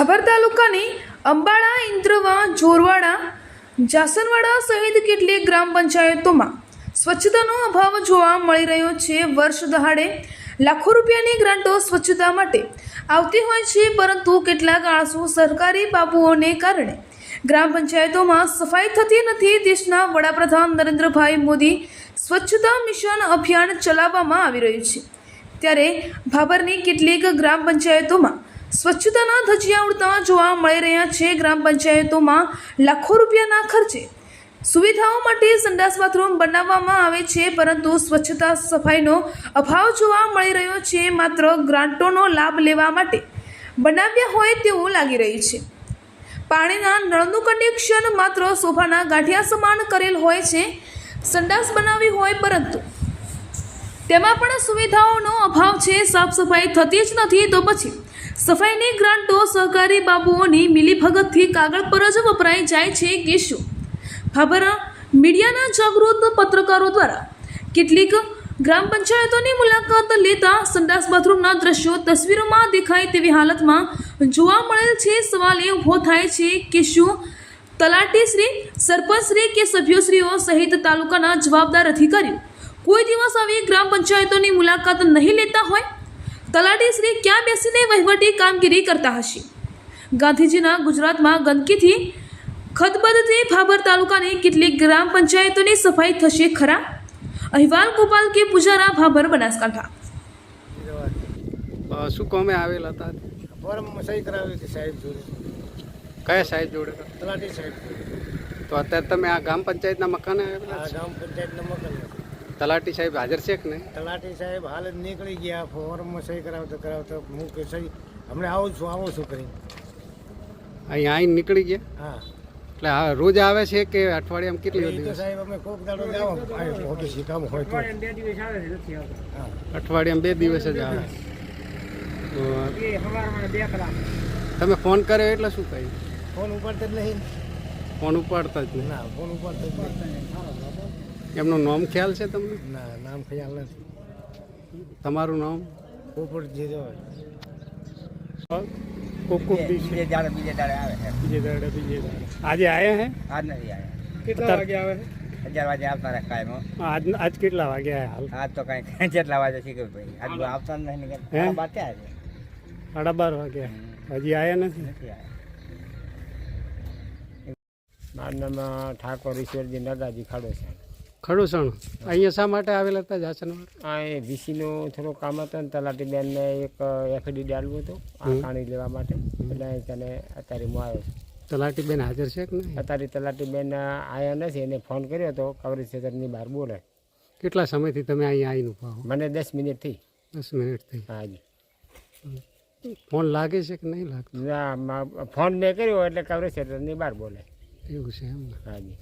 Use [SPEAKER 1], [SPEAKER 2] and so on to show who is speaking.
[SPEAKER 1] ભાભર તાલુકાની અંબાડા, ઇન્દ્રવા, જોરવાડા, જાસનવાડા સહિત કેટલીક ગ્રામ પંચાયતોમાં સ્વચ્છતાનો અભાવ જોવા મળી રહ્યો છે। વર્ષ દહાડે લાખો રૂપિયાની ગ્રાન્ટો સ્વચ્છતા માટે આવતી હોય છે, પરંતુ કેટલાક આળસુ સરકારી બાબુઓને કારણે ગ્રામ પંચાયતોમાં સફાઈ થતી નથી। દેશના વડાપ્રધાન નરેન્દ્રભાઈ મોદી સ્વચ્છતા મિશન અભિયાન ચલાવવામાં આવી રહ્યું છે, ત્યારે ભાભરની કેટલીક ગ્રામ પંચાયતોમાં સ્વચ્છતાના ધજિયા ઉડતા જોવા મળી રહ્યા છે। ગ્રામ પંચાયતોમાં લાખો રૂપિયાના ખર્ચે સુવિધાઓ માટે સંડાસ બાથરૂમ બનાવવામાં આવે છે, પરંતુ સ્વચ્છતા સફાઈનો અભાવ જોવા મળી રહ્યો છે। માત્ર ગ્રાન્ટોનો લાભ લેવા માટે બનાવ્યા હોય તેવું લાગી રહ્યું છે। પાણીના નળનું કનેક્શન માત્ર સોફાના ગાંઠિયા સમાન કરેલ હોય છે। સંડાસ બનાવી હોય પરંતુ તેમાં પણ સુવિધાઓનો અભાવ છે। સાફ સફાઈ થતી જ નથી, તો પછી સફાઈની ગ્રાન્ટો સહકારી બાબુઓની મિલીભગતથી કાગળ પર જ વપરાઈ જાય છે કે શું? ભાભર મીડિયાના જાગૃત પત્રકારો દ્વારા કેટલીક ગ્રામ પંચાયતોની મુલાકાત લેતા સંડાસ બાથરૂમના દ્રશ્યો તસવીરોમાં દેખાય તેવી હાલતમાં જોવા મળેલ છે। સવાલ એ ઊભો થાય છે કે શું તલાટીશ્રી, સરપંચશ્રી કે સભ્યોશ્રીઓ સહિત તાલુકાના જવાબદાર અધિકારીઓ કોઈ દિવસ આવી ગ્રામ પંચાયતોની મુલાકાત નહીં લેતા હોય? તલાટીશ્રી ક્યાં બેસીને વહીવટી કામગીરી કરતા હશે? ગાંધીજીના ગુજરાતમાં ગંદકીથી ખદબદથી ભાભર તાલુકાની કેટલીક ગ્રામ પંચાયતોની સફાઈ થશે ખરા? અહેવાલ ગોપાલ કે પૂજારા, ભાભર, બનાસકાંઠા।
[SPEAKER 2] શું કોમે આવેલા હતા?
[SPEAKER 3] ફોર્મ સહી કરાવી હતી સાહેબ જોડે।
[SPEAKER 2] કયા સાહેબ જોડે?
[SPEAKER 3] તલાટી સાહેબ।
[SPEAKER 2] તો અત્યારે તમે આ ગ્રામ પંચાયતના મકાને આવેલા
[SPEAKER 3] આ
[SPEAKER 2] છો?
[SPEAKER 3] ગ્રામ પંચાયતના મકાન।
[SPEAKER 2] તલાટી સાહેબ હાજર છે કે નહીં?
[SPEAKER 3] તલાટી સાહેબ હાલ જ નીકળી ગયા, ફોર્મ સહી કરાવતા હું કે સહી હમણાં આવું છું કરી।
[SPEAKER 2] અહીંયા આવીને નીકળી ગયા?
[SPEAKER 3] હા,
[SPEAKER 2] એટલે આ રોજ આવે છે કે અઠવાડિયામાં કેટલી
[SPEAKER 3] એ તો
[SPEAKER 2] દિવસ?
[SPEAKER 3] સાહેબ અમે કોક દાડો જાવ ઓફિસ કામ હોય તો। હા,
[SPEAKER 2] અઠવાડિયામાં 2 દિવસ જ આવે। તો તમે ફોન કર્યો એટલે શું કહ્યું?
[SPEAKER 3] ફોન ઉપાડતા જ નહીં।
[SPEAKER 2] ફોન ઉપાડતા જ નહીં?
[SPEAKER 3] ના, ફોન ઉપાડતા જ નહીં।
[SPEAKER 2] એમનું નામ ખ્યાલ છે તમને?
[SPEAKER 3] ના, નામ ખ્યાલ નથી।
[SPEAKER 2] તમારું નામ?
[SPEAKER 3] પોપટ જે
[SPEAKER 4] બીજે દાડે આવે છે।
[SPEAKER 2] આજે આયા હે?
[SPEAKER 4] આજ નથી આવ્યા।
[SPEAKER 2] કેટલા વાગે આવે?
[SPEAKER 4] 11 વાગે આવતા રહે કાયમ।
[SPEAKER 2] આજ કેટલા વાગે આયા હાલ?
[SPEAKER 4] આજ તો કઈ જેટલા વાગે શીખર ભાઈ આજ આવતા જ નહીં
[SPEAKER 2] હે?
[SPEAKER 4] ને બાતે આવે
[SPEAKER 2] 12:30 વાગે હજી આયા નથી?
[SPEAKER 4] નથી આવ્યા।
[SPEAKER 3] મારું નામ ઠાકોર ઈશ્વરજી નગાજી ખાડોસણ।
[SPEAKER 2] ખડુસણ અહીંયા શા માટે આવેલા હતા જાસનવાર?
[SPEAKER 3] આ એ વીસીનું થોડું કામ હતું ને તલાટી બેનને એક એફડી ડાલવું હતું આ કાણી લેવા માટે, એટલે તને અત્યારે હું આવ્યો છું।
[SPEAKER 2] તલાટી બેન હાજર છે કે નહીં?
[SPEAKER 3] અત્યારે તલાટી બેન આવ્યા નથી, એને ફોન કર્યો હતો કવરેજ ક્ષેત્રની બહાર બોલે।
[SPEAKER 2] કેટલા સમયથી તમે અહીંયા આવીને ઉભા હો?
[SPEAKER 3] મને 10 મિનિટ થઈ।
[SPEAKER 2] 10 મિનિટ થઈ।
[SPEAKER 3] હાજી,
[SPEAKER 2] ફોન લાગે છે કે નહીં લાગતો?
[SPEAKER 3] ના ફોન મેં કર્યો એટલે કવરેજ ક્ષેત્રની બહાર બોલે।
[SPEAKER 2] એવું છે એમ ને?
[SPEAKER 3] હાજી।